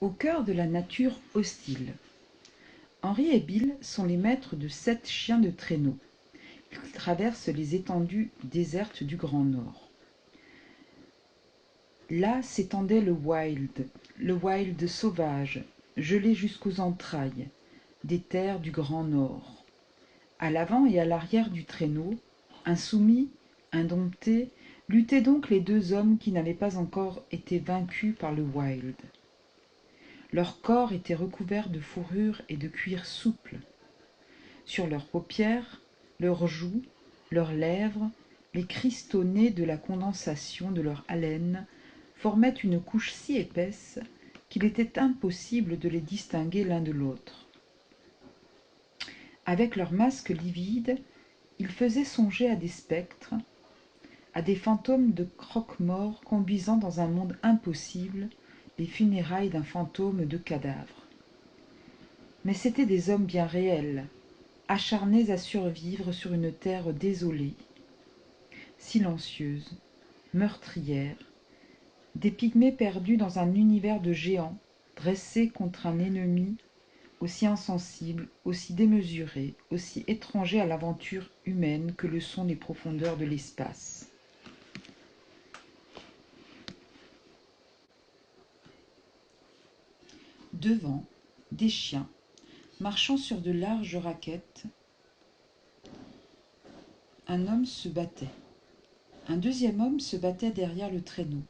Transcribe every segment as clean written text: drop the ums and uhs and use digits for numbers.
Au cœur de la nature hostile. Henri et Bill sont les maîtres de 7 chiens de traîneau. Ils traversent les étendues désertes du Grand Nord. Là s'étendait le wild sauvage, gelé jusqu'aux entrailles, des terres du Grand Nord. À l'avant et à l'arrière du traîneau, insoumis, indomptés, luttaient donc les 2 hommes qui n'avaient pas encore été vaincus par le wild. Leurs corps étaient recouverts de fourrure et de cuir souple. Sur leurs paupières, leurs joues, leurs lèvres, les cristaux nés de la condensation de leur haleine formaient une couche si épaisse qu'il était impossible de les distinguer l'un de l'autre. Avec leurs masques livides, ils faisaient songer à des spectres, à des fantômes de croque-morts conduisant dans un monde impossible les funérailles d'un fantôme de cadavre. Mais c'étaient des hommes bien réels, acharnés à survivre sur une terre désolée, silencieuse, meurtrière, des pygmées perdus dans un univers de géants, dressés contre un ennemi aussi insensible, aussi démesuré, aussi étranger à l'aventure humaine que le sont les profondeurs de l'espace. Devant, des chiens, marchant sur de larges raquettes, un homme se battait. Un deuxième homme se battait derrière le traîneau.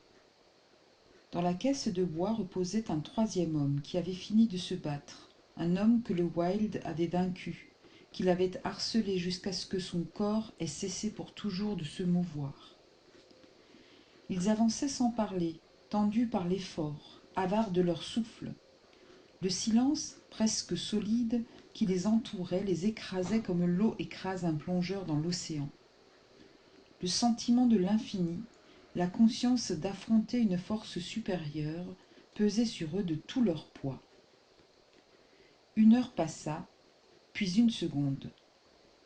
Dans la caisse de bois reposait un troisième homme qui avait fini de se battre, un homme que le wild avait vaincu, qu'il avait harcelé jusqu'à ce que son corps ait cessé pour toujours de se mouvoir. Ils avançaient sans parler, tendus par l'effort, avares de leur souffle. Le silence, presque solide, qui les entourait, les écrasait comme l'eau écrase un plongeur dans l'océan. Le sentiment de l'infini, la conscience d'affronter une force supérieure, pesait sur eux de tout leur poids. 1 heure passa, puis 1 seconde.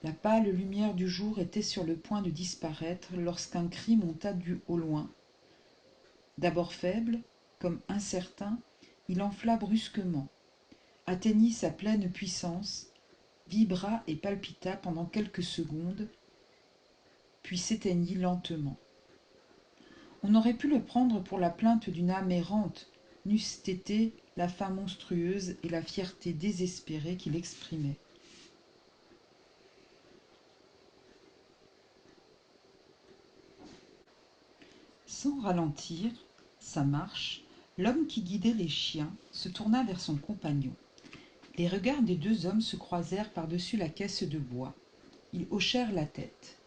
La pâle lumière du jour était sur le point de disparaître lorsqu'un cri monta au loin. D'abord faible, comme incertain, il enfla brusquement, atteignit sa pleine puissance, vibra et palpita pendant quelques secondes, puis s'éteignit lentement. On aurait pu le prendre pour la plainte d'une âme errante, n'eussent été la faim monstrueuse et la fierté désespérée qu'il exprimait. Sans ralentir sa marche, l'homme qui guidait les chiens se tourna vers son compagnon. Les regards des 2 hommes se croisèrent par-dessus la caisse de bois. Ils hochèrent la tête.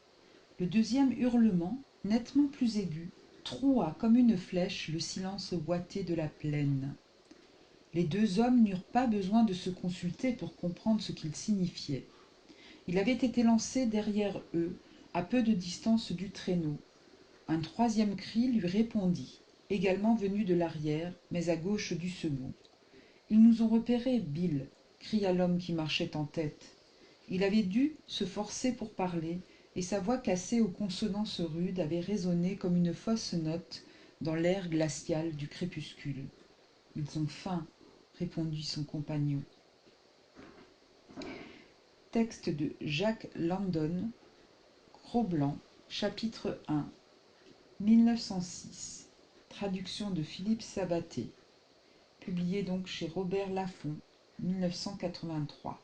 Le deuxième hurlement, nettement plus aigu, troua comme une flèche le silence ouaté de la plaine. Les 2 hommes n'eurent pas besoin de se consulter pour comprendre ce qu'il signifiait. Il avait été lancé derrière eux, à peu de distance du traîneau. Un troisième cri lui répondit, également venu de l'arrière, mais à gauche du second. « Ils nous ont repérés, Bill !» cria l'homme qui marchait en tête. Il avait dû se forcer pour parler, et sa voix cassée aux consonances rudes avait résonné comme une fausse note dans l'air glacial du crépuscule. « Ils ont faim !» répondit son compagnon. Texte de Jacques Landon, Cro-Blanc, chapitre 1, 1906. Traduction de Philippe Sabaté. Publié donc chez Robert Laffont, 1983.